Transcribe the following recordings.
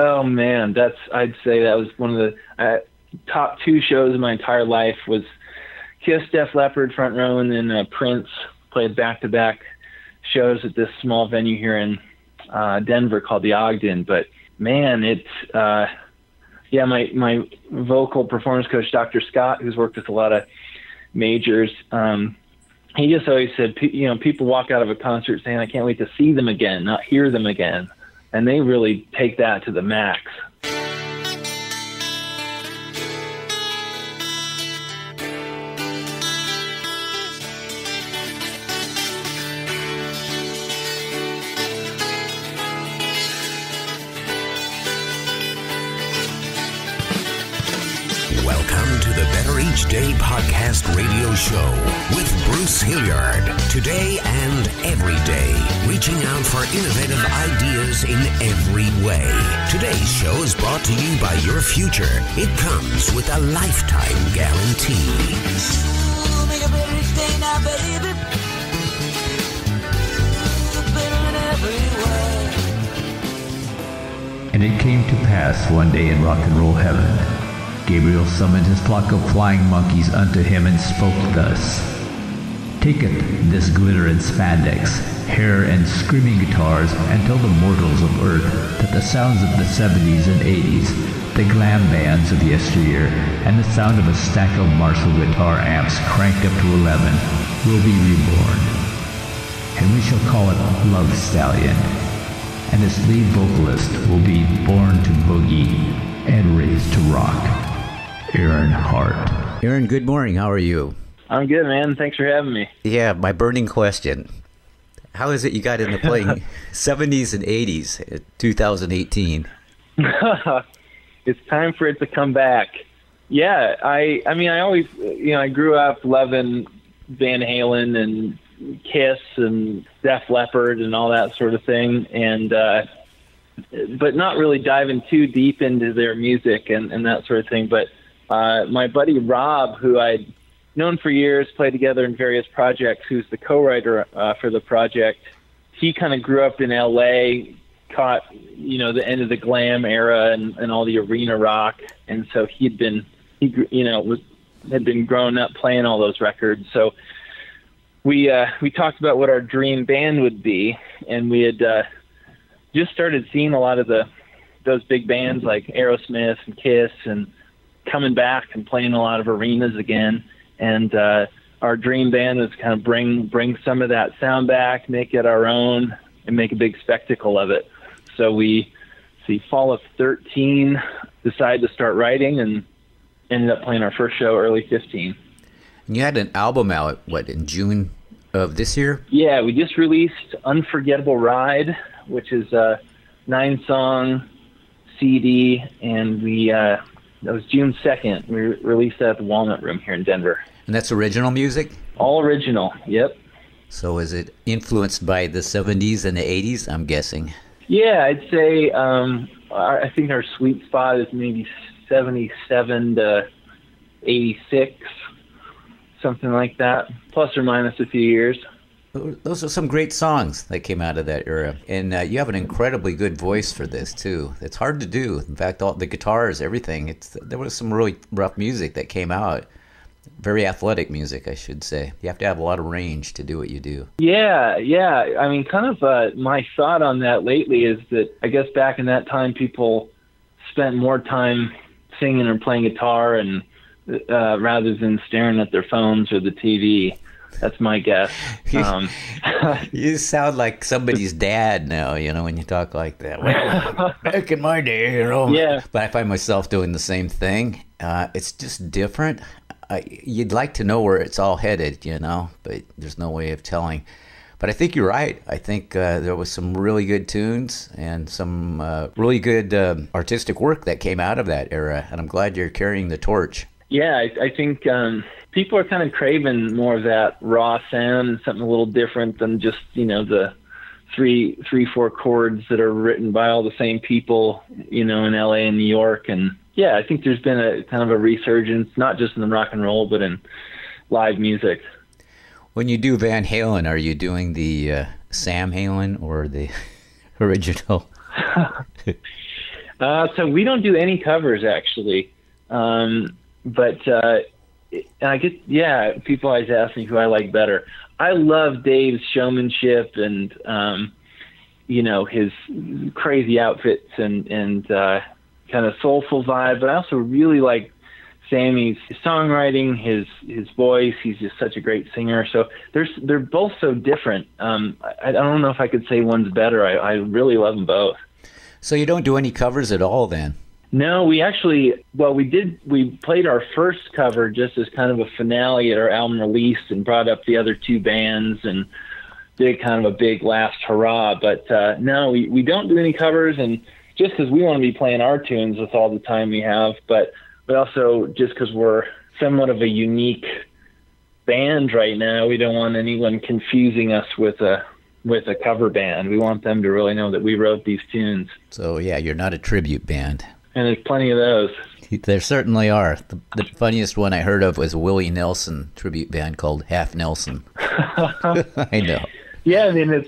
Oh man, I'd say that was one of the top two shows of my entire life. Was Kiss, Def Leppard front row, and then Prince played back-to-back shows at this small venue here in Denver called the Ogden. But man, it's my vocal performance coach, Dr. Scott, who's worked with a lot of majors, he just always said, people walk out of a concert saying, I can't wait to see them again, not hear them again. And they really take that to the max. Welcome to the Better Each Day podcast radio show with Bruce Hilliard. Today and every day, reaching out for innovative ideas in every way. Today's show is brought to you by your future. It comes with a lifetime guarantee. Make a better each day now, baby. Better in every way. And it came to pass one day in rock and roll heaven, Gabriel summoned his flock of flying monkeys unto him and spoke thus. Taketh this glitter and spandex, hair and screaming guitars, and tell the mortals of earth that the sounds of the 70s and 80s, the glam bands of yesteryear, and the sound of a stack of Marshall guitar amps cranked up to 11 will be reborn. And we shall call it Love Stallion. And its lead vocalist will be born to boogie and raised to rock. Aaron Hart. Aaron, good morning. How are you? I'm good, man. Thanks for having me. Yeah, my burning question. How is it you got into playing 70s and 80s in 2018? It's time for it to come back. Yeah, I always, I grew up loving Van Halen and Kiss and Def Leppard and all that sort of thing, and but not really diving too deep into their music and that sort of thing. But my buddy Rob, who I'd known for years, played together in various projects, who's the co-writer for the project, he kind of grew up in L.A., caught, the end of the glam era and all the arena rock. And so had been growing up playing all those records. So we talked about what our dream band would be, and we had just started seeing a lot of those big bands like Aerosmith and Kiss and coming back and playing a lot of arenas again. And our dream band was kind of bring some of that sound back, make it our own, and make a big spectacle of it. So we, fall of 13, decided to start writing and ended up playing our first show early 15. And you had an album out, in June of this year? Yeah, we just released Unforgettable Ride, which is a 9-song CD, and that was June 2nd. We released that at the Walnut Room here in Denver. And that's original music? All original, yep. So is it influenced by the 70s and the 80s, I'm guessing? Yeah, I'd say I think our sweet spot is maybe 77 to 86, something like that, plus or minus a few years. Those are some great songs that came out of that era. And you have an incredibly good voice for this, too. It's hard to do. In fact, all the guitars, everything, there was some really rough music that came out. Very athletic music, I should say. You have to have a lot of range to do what you do. Yeah. I mean, kind of my thought on that lately is that I guess back in that time, people spent more time singing or playing guitar and rather than staring at their phones or the TV. That's my guess. You sound like somebody's dad now, when you talk like that. Well, back in my day, Yeah. But I find myself doing the same thing. It's just different. You'd like to know where it's all headed, but there's no way of telling. But I think you're right. I think there was some really good tunes and some really good artistic work that came out of that era, and I'm glad you're carrying the torch. Yeah, I think people are kind of craving more of that raw sound, something a little different than just, the three, 4 chords that are written by all the same people, in LA and New York. And yeah, I think there's been a kind of a resurgence, not just in the rock and roll, but in live music. When you do Van Halen, are you doing the Sam Halen or the original? So we don't do any covers, actually. But I get, people always ask me who I like better. I love Dave's showmanship and, his crazy outfits and kind of soulful vibe. But I also really like Sammy's songwriting, his voice. He's just such a great singer. So they're both so different. I don't know if I could say one's better. I really love them both. So you don't do any covers at all then? No, we played our first cover just as kind of a finale at our album release and brought up the other two bands and did kind of a big last hurrah. But no, we don't do any covers, and just because we want to be playing our tunes with all the time we have, but also just because we're somewhat of a unique band right now, we don't want anyone confusing us with a cover band. We want them to really know that we wrote these tunes. So yeah, you're not a tribute band. And there's plenty of those. There certainly are. The funniest one I heard of was a Willie Nelson tribute band called Half Nelson. I know. Yeah, I mean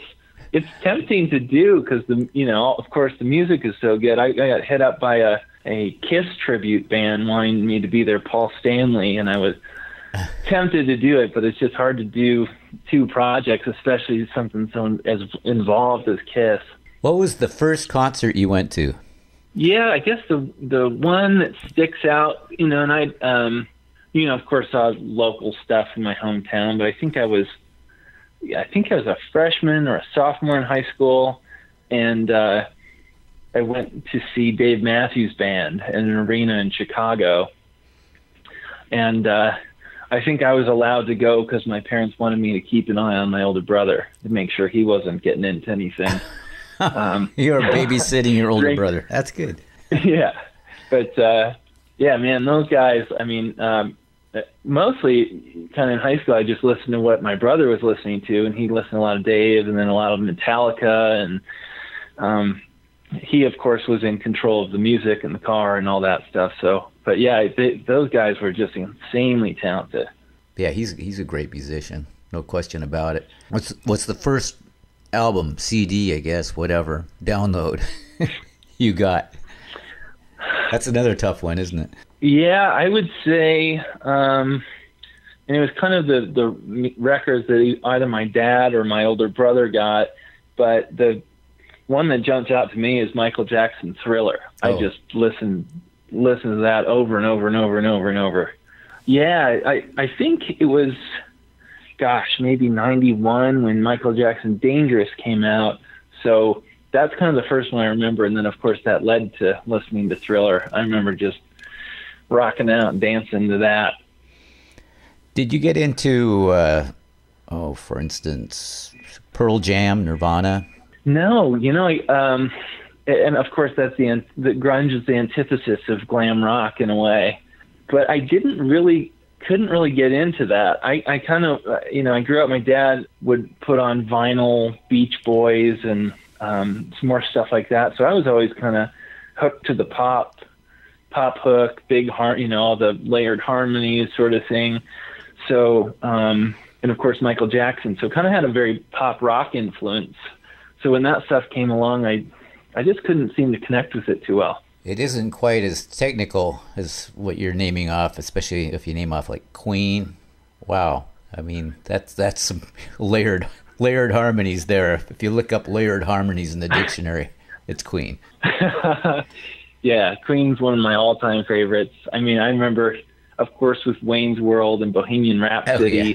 it's tempting to do because of course the music is so good. I got hit up by a Kiss tribute band wanting me to be their Paul Stanley, and I was tempted to do it, but it's just hard to do two projects, especially something so as involved as Kiss. What was the first concert you went to? Yeah, I guess the one that sticks out, and I, of course, saw local stuff in my hometown, but I think I was a freshman or a sophomore in high school, and I went to see Dave Matthews Band in an arena in Chicago, and I think I was allowed to go because my parents wanted me to keep an eye on my older brother to make sure he wasn't getting into anything. You're babysitting your older brother. That's good. Yeah. But, man, those guys, I mean, mostly kind of in high school, I just listened to what my brother was listening to, and he listened to a lot of Dave and then a lot of Metallica. And he, of course, was in control of the music and the car and all that stuff. So, but yeah, those guys were just insanely talented. Yeah, he's a great musician. No question about it. What's the first album, CD, I guess, whatever, download you got? That's another tough one, isn't it? Yeah, I would say, and it was kind of the records that either my dad or my older brother got, but the one that jumped out to me is Michael Jackson Thriller. Oh. I just listened to that over and over and over and over and over. Yeah, I think it was, maybe 91 when Michael Jackson Dangerous came out. So that's kind of the first one I remember. And then, of course, that led to listening to Thriller. I remember just rocking out and dancing to that. Did you get into, for instance, Pearl Jam, Nirvana? No, and of course that's the grunge is the antithesis of glam rock in a way. But I couldn't really get into that. I kind of, I grew up, my dad would put on vinyl Beach Boys and some more stuff like that. So I was always kind of hooked to the pop hook, big all the layered harmonies sort of thing. So, and of course Michael Jackson. So kind of had a very pop rock influence. So when that stuff came along, I just couldn't seem to connect with it too well. It isn't quite as technical as what you're naming off, especially if you name off like Queen. Wow. I mean, that's some layered harmonies there. If you look up layered harmonies in the dictionary, it's Queen. Yeah, Queen's one of my all-time favorites. I mean, I remember, of course, with Wayne's World and Bohemian Rhapsody. Oh, yeah.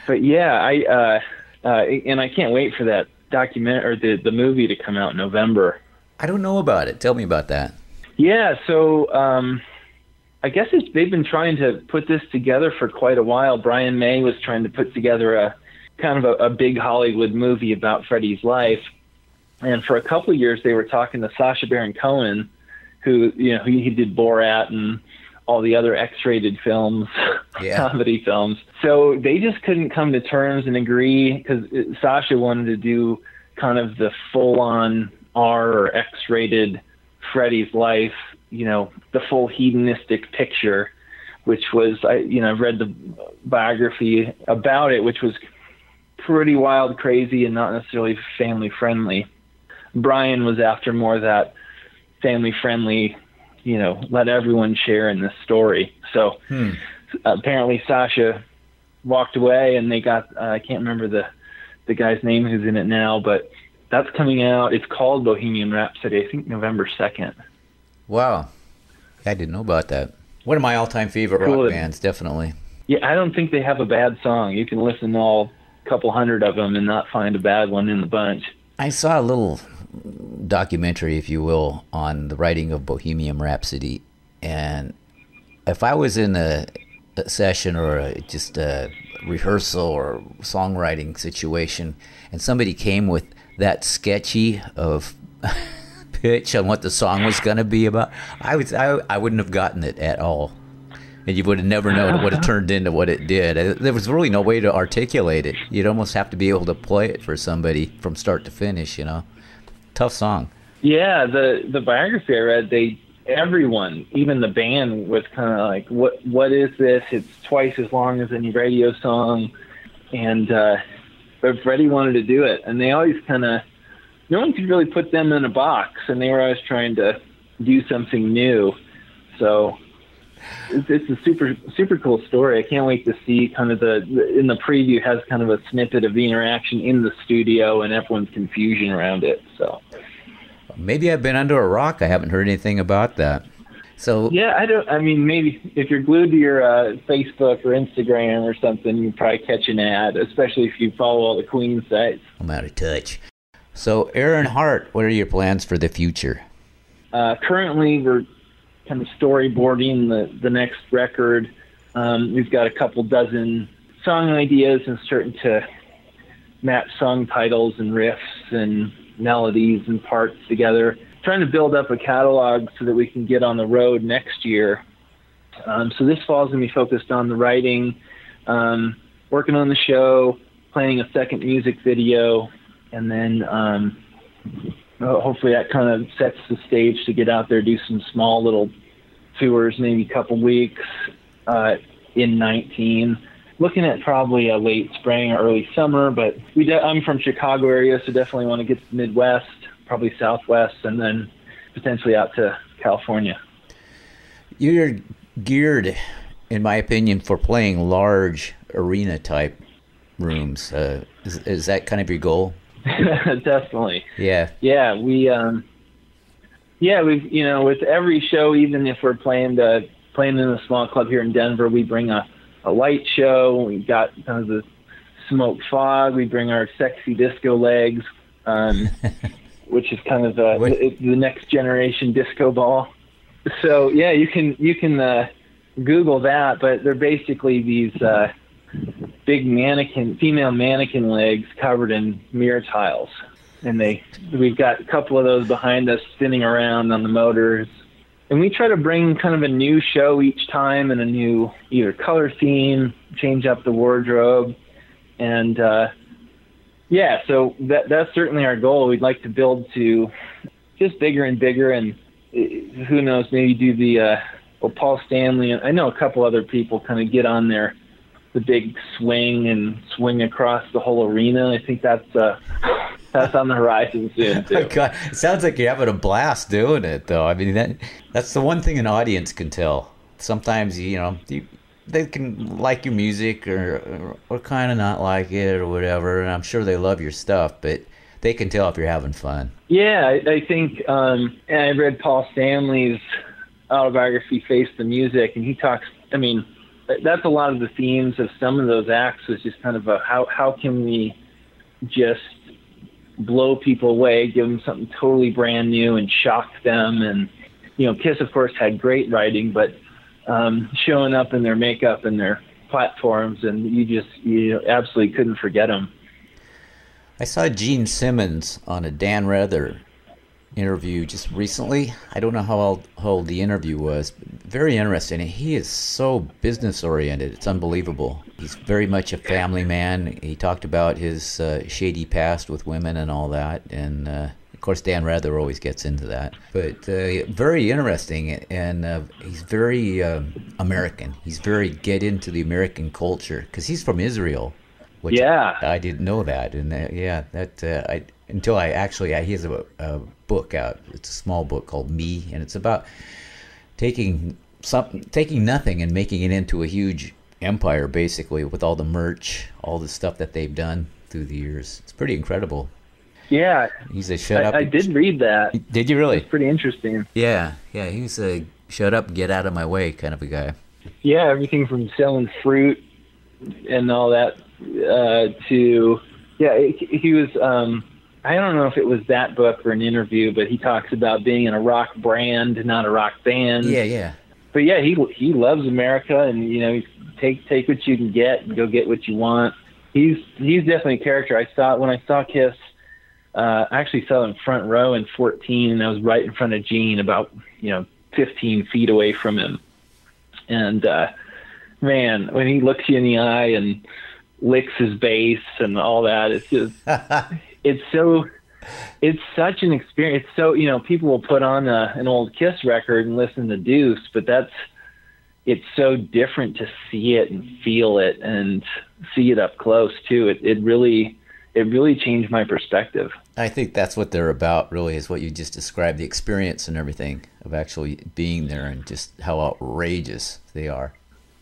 But yeah, and I can't wait for that documentary or the movie to come out in November. I don't know about it. Tell me about that. Yeah, so I guess they've been trying to put this together for quite a while. Brian May was trying to put together a kind of a big Hollywood movie about Freddie's life. And for a couple of years, they were talking to Sacha Baron Cohen, who, he did Borat and all the other X-rated films, comedy films. So they just couldn't come to terms and agree because Sacha wanted to do kind of the full-on R or X-rated Freddie's life, the full hedonistic picture, which was, I've read the biography about it, which was pretty wild, crazy, and not necessarily family friendly. Brian was after more of that family friendly, let everyone share in this story. So apparently Sasha walked away, and they got I can't remember the guy's name who's in it now, but that's coming out. It's called Bohemian Rhapsody, I think November 2nd. Wow. I didn't know about that. One of my all-time favorite rock bands, definitely. Yeah, I don't think they have a bad song. You can listen to all couple hundred of them and not find a bad one in the bunch. I saw a little documentary, if you will, on the writing of Bohemian Rhapsody, and if I was in a session or just a rehearsal or songwriting situation and somebody came with that sketchy of pitch on what the song was going to be about, I wouldn't have gotten it at all. And you would have never known it would have turned into what it did. There was really no way to articulate it. You'd almost have to be able to play it for somebody from start to finish, Tough song. Yeah, the biography I read, everyone, even the band, was kind of like, what is this? It's twice as long as any radio song. And but Freddie wanted to do it. And they always no one could really put them in a box. And they were always trying to do something new. So it's a super cool story. I can't wait to see in the preview has kind of a snippet of the interaction in the studio and everyone's confusion around it. So maybe I've been under a rock. I haven't heard anything about that. So yeah, maybe if you're glued to your Facebook or Instagram or something, you probably catch an ad, especially if you follow all the Queen sites. I'm out of touch. So Aaron Hart, what are your plans for the future? Currently, we're kind of storyboarding the next record. We've got a couple dozen song ideas and starting to match song titles and riffs and melodies and parts together. Trying to build up a catalog so that we can get on the road next year. So this fall is going to be focused on the writing, working on the show, planning a second music video, and then hopefully that kind of sets the stage to get out there, do some small little tours, maybe a couple weeks in 19. Looking at probably a late spring or early summer, but I'm from Chicago area, so definitely want to get to the Midwest, probably Southwest, and then potentially out to California. You're geared, in my opinion, for playing large arena-type rooms. Is that kind of your goal? Definitely. Yeah. Yeah, we've with every show, even if we're playing in a small club here in Denver, we bring a light show. We got kind of the smoke fog. We bring our sexy disco legs, which is kind of the next generation disco ball. So yeah, you can Google that, but they're basically these big female mannequin legs covered in mirror tiles. And we've got a couple of those behind us spinning around on the motors. And we try to bring kind of a new show each time and a new either color theme, change up the wardrobe. And so that's certainly our goal. We'd like to build to just bigger and bigger, and who knows, maybe do Paul Stanley. I know a couple other people kind of get on there, the big swing and swing across the whole arena. I think that's on the horizon soon too. God, it sounds like you're having a blast doing it, though. I mean, that's the one thing an audience can tell. Sometimes they can like your music or kind of not like it or whatever, and I'm sure they love your stuff, but they can tell if you're having fun. Yeah, I think and I read Paul Stanley's autobiography, Face the Music, and he talks. I mean, that's a lot of the themes of some of those acts, was just kind of how can we just blow people away, give them something totally brand new and shock them. And Kiss of course had great writing, but showing up in their makeup and their platforms, and you absolutely couldn't forget them. I saw Gene Simmons on a Dan Rather interview just recently. I don't know how old the interview was, but very interesting. He is so business oriented. It's unbelievable. He's very much a family man. He talked about his shady past with women and all that, and of course Dan Rather always gets into that. But very interesting, and he's very American. He's very get into the American culture because he's from Israel. Which I didn't know that, and he has book out. It's a small book called Me, and it's about taking nothing and making it into a huge empire, basically, with all the merch, all the stuff that they've done through the years. It's pretty incredible. Yeah. He's a shut up. I did read that. Did you really? It's pretty interesting. Yeah. He's a shut up, get out of my way kind of a guy. Yeah, everything from selling fruit and all that to, he was, I don't know if it was that book or an interview, but he talks about being in a rock brand, not a rock band. Yeah. But yeah, he loves America, and take what you can get and go get what you want. He's definitely a character. When I saw Kiss, I actually saw him front row in 14, and I was right in front of Gene, about 15 feet away from him. And man, when he looks you in the eye and licks his bass and all that, it's just it's such an experience. So people will put on an old Kiss record and listen to Deuce, but it's so different to see it and feel it and see it up close too. It really changed my perspective. I think that's what they're about, really, is what you just described, the experience and everything of actually being there and just how outrageous they are.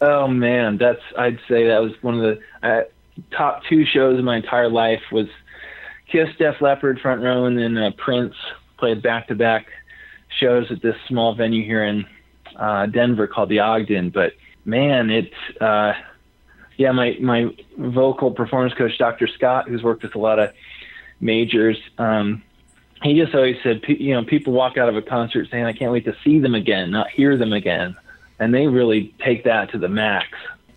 Oh man, I'd say that was one of the top 2 shows of my entire life was Kiss, Def Leppard front row, and then Prince played back-to-back shows at this small venue here in Denver called the Ogden. But man, my vocal performance coach, Dr. Scott, who's worked with a lot of majors, he just always said, people walk out of a concert saying, I can't wait to see them again, not hear them again. And they really take that to the max.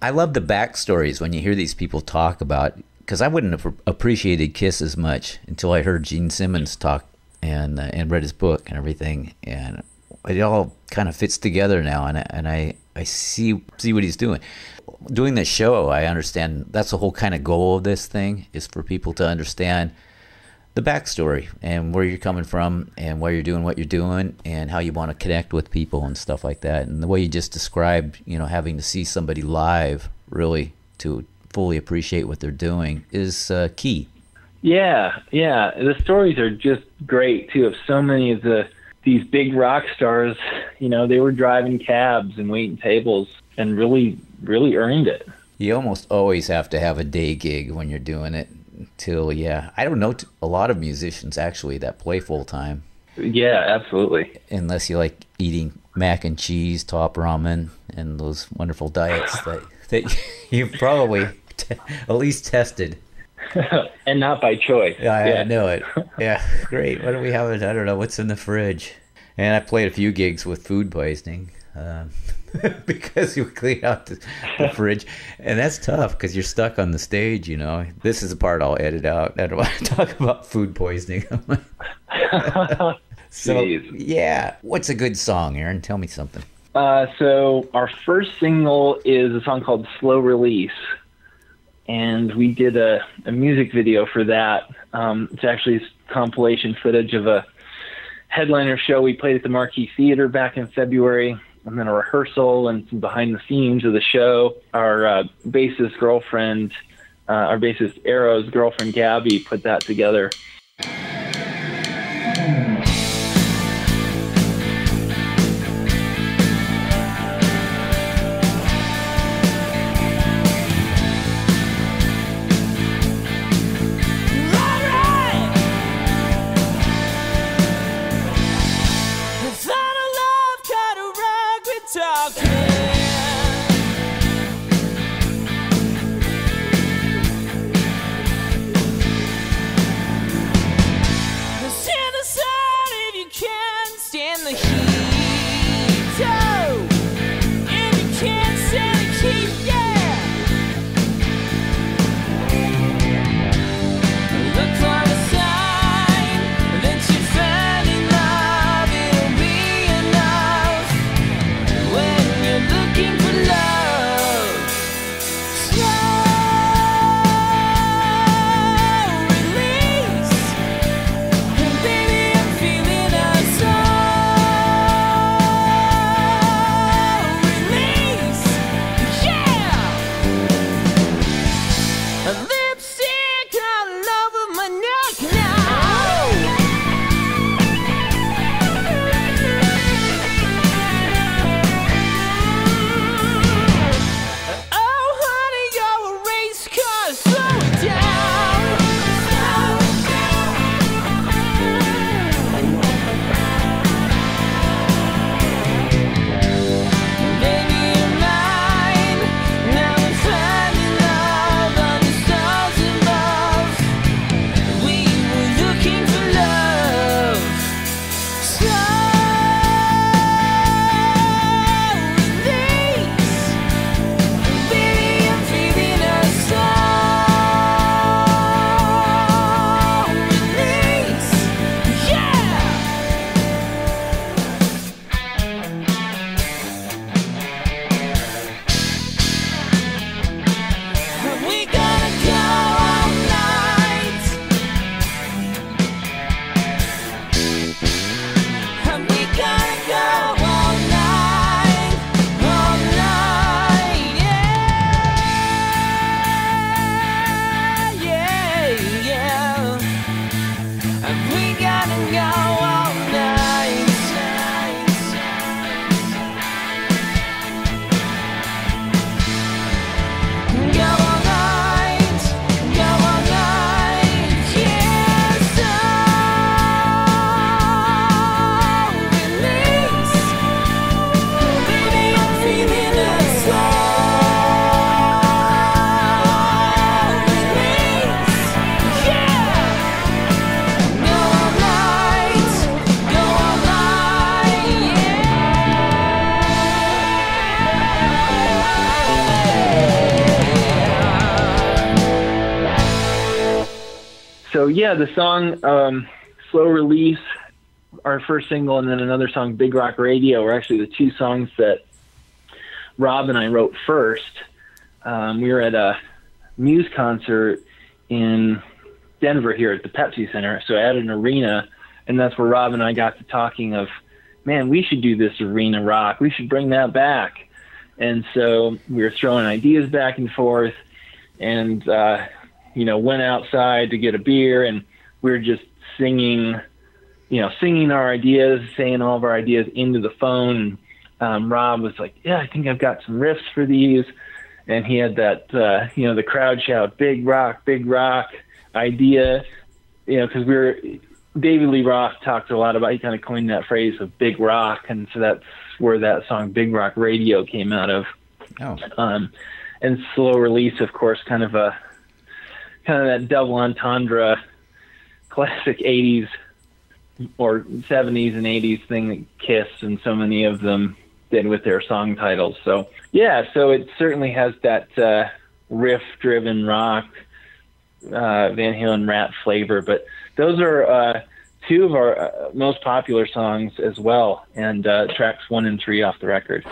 I love the backstories when you hear these people talk about, because I wouldn't have appreciated Kiss as much until I heard Gene Simmons talk and read his book and everything, and it all kind of fits together now, and I see what he's doing. Doing this show, I understand that's the whole kind of goal of this thing, is for people to understand the backstory and where you're coming from and why you're doing what you're doing and how you want to connect with people and stuff like that. And the way you just described, having to see somebody live really to fully appreciate what they're doing is key. Yeah. The stories are just great too. Of so many of these big rock stars, they were driving cabs and waiting tables and really, really earned it. You almost always have to have a day gig when you're doing it. I don't know a lot of musicians actually that play full time. Yeah, absolutely. Unless you like eating mac and cheese, top ramen, and those wonderful diets that you've probably at least tested. And not by choice. I know it. Yeah, great. What do we have? I don't know. What's in the fridge? And I played a few gigs with food poisoning. Because you clean out the fridge, and that's tough because you're stuck on the stage. This is the part I'll edit out. I don't want to talk about food poisoning. So yeah, what's a good song, Aaron? Tell me something. So our first single is a song called Slow Release, and we did a music video for that. It's actually compilation footage of a headliner show we played at the Marquee Theater back in February. And then a rehearsal and some behind the scenes of the show. Our bassist Arrow's girlfriend, Gabby, put that together. Look yeah, the song Slow Release, our first single, and then another song, Big Rock Radio, were actually the two songs that Rob and I wrote first. We were at a Muse concert in Denver here at the Pepsi Center, so at an arena, and that's where Rob and I got to talking of, man, we should do this arena rock. We should bring that back. And so we were throwing ideas back and forth, and went outside to get a beer, and we were just singing our ideas, saying all of our ideas into the phone. Rob was like, yeah, I think I've got some riffs for these. And he had that, the crowd shout, big rock idea, because David Lee Roth talked a lot about, he kind of coined that phrase of big rock. And so that's where that song Big Rock Radio came out of. Oh. And Slow Release, of course, kind of that double entendre, classic 80s or 70s and 80s thing that Kiss and so many of them did with their song titles. So yeah, so it certainly has that riff-driven rock, Van Halen Rat flavor. But those are two of our most popular songs as well, and tracks 1 and 3 off the record.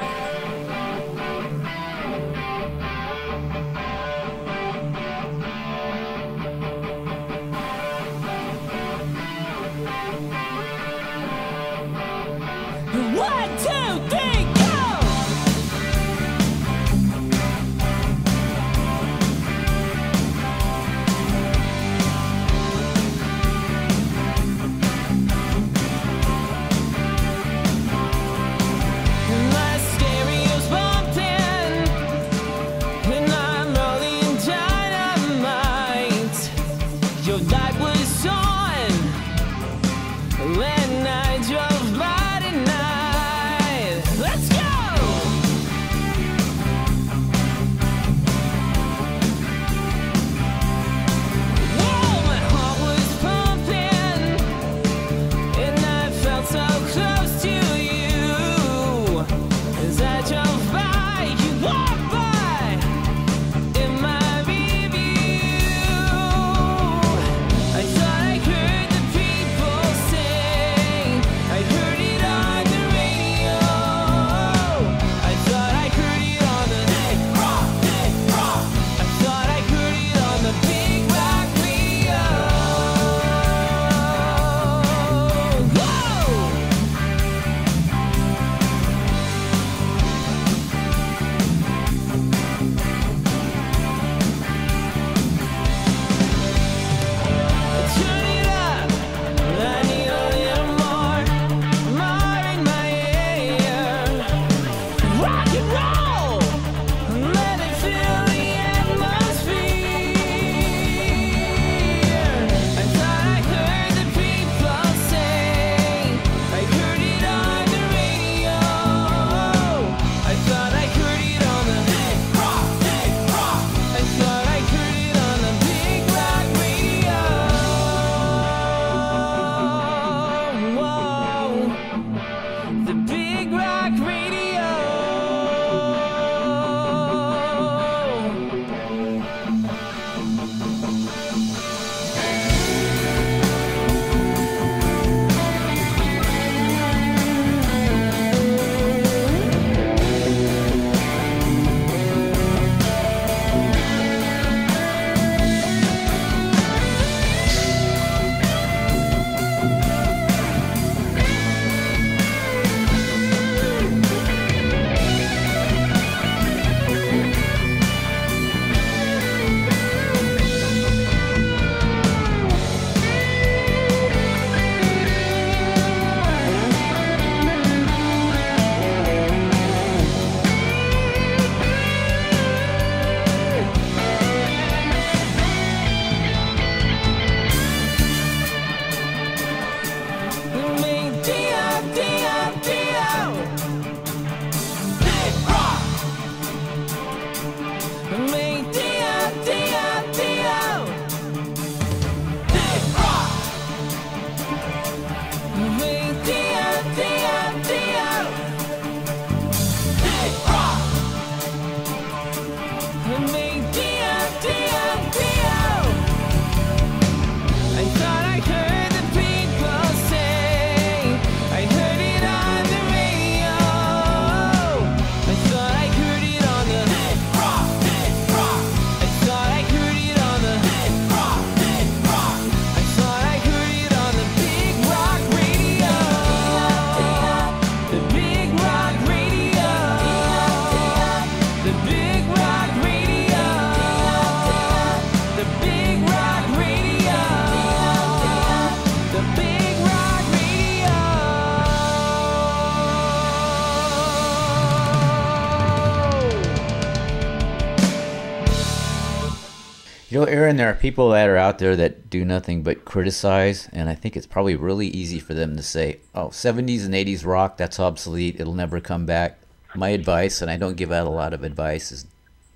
You know, Aaron, there are people that are out there that do nothing but criticize, and I think it's probably really easy for them to say, oh, 70s and 80s rock, that's obsolete. It'll never come back. My advice, and I don't give out a lot of advice, is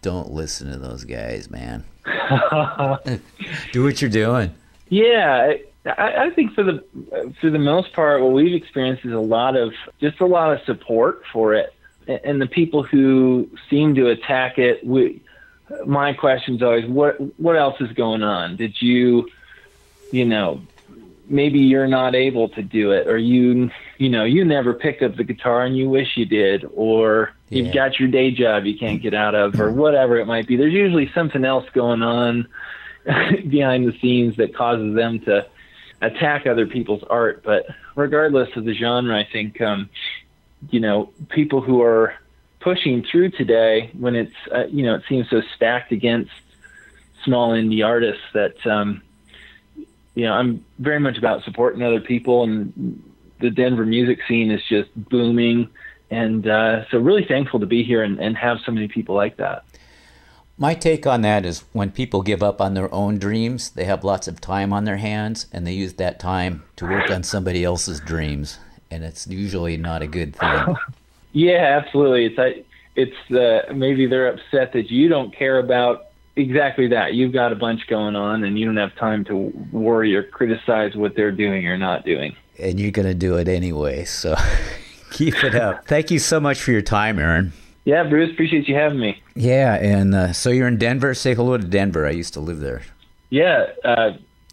don't listen to those guys, man. Do what you're doing. Yeah, I think for the most part, what we've experienced is a lot of support for it, and the people who seem to attack it. My question is always, what else is going on? Did you maybe you're not able to do it, or you never picked up the guitar and you wish you did, or you've got your day job you can't get out of, or whatever it might be. There's usually something else going on behind the scenes that causes them to attack other people's art. But regardless of the genre, I think, people who are pushing through today, when it's, it seems so stacked against small indie artists, that, I'm very much about supporting other people, and the Denver music scene is just booming. And so really thankful to be here and have so many people like that. My take on that is when people give up on their own dreams, they have lots of time on their hands, and they use that time to work on somebody else's dreams. And it's usually not a good thing. Yeah, absolutely. It's maybe they're upset that you don't care about exactly that. You've got a bunch going on, and you don't have time to worry or criticize what they're doing or not doing. And you're going to do it anyway, so keep it up. Thank you so much for your time, Aaron. Yeah, Bruce, appreciate you having me. Yeah, and so you're in Denver. Say hello to Denver. I used to live there. Yeah,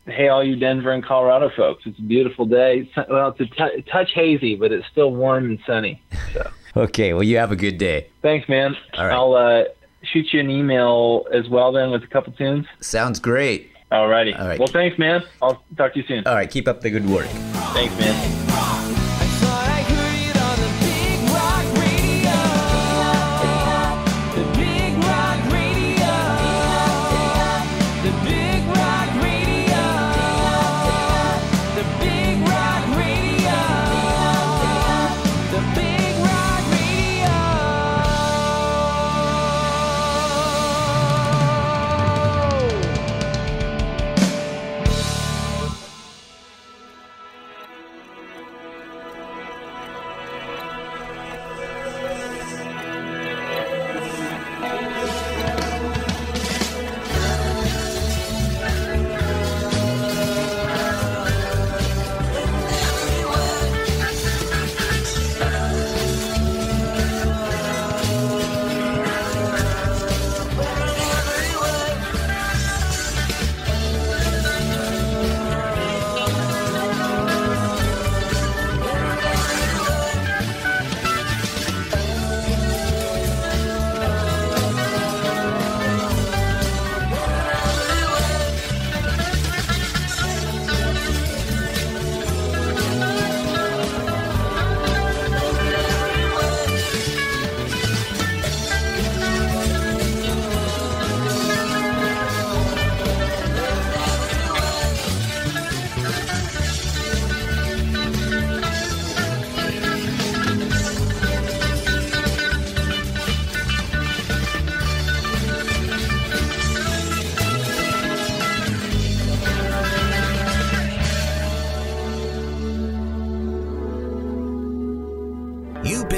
hey, all you Denver and Colorado folks. It's a beautiful day. Well, it's a touch hazy, but it's still warm and sunny. So. Okay, well, you have a good day. Thanks, man. All right. I'll shoot you an email as well then with a couple tunes. Sounds great. All righty. All right. Well, thanks, man. I'll talk to you soon. All right, keep up the good work. Thanks, man.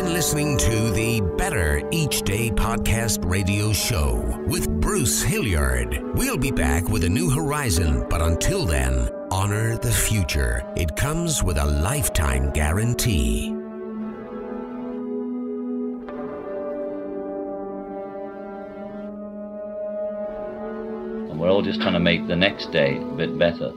Listening to the Better Each Day podcast radio show with Bruce Hilliard. We'll be back with a new horizon, but until then, honor the future. It comes with a lifetime guarantee. And we're all just trying to make the next day a bit better.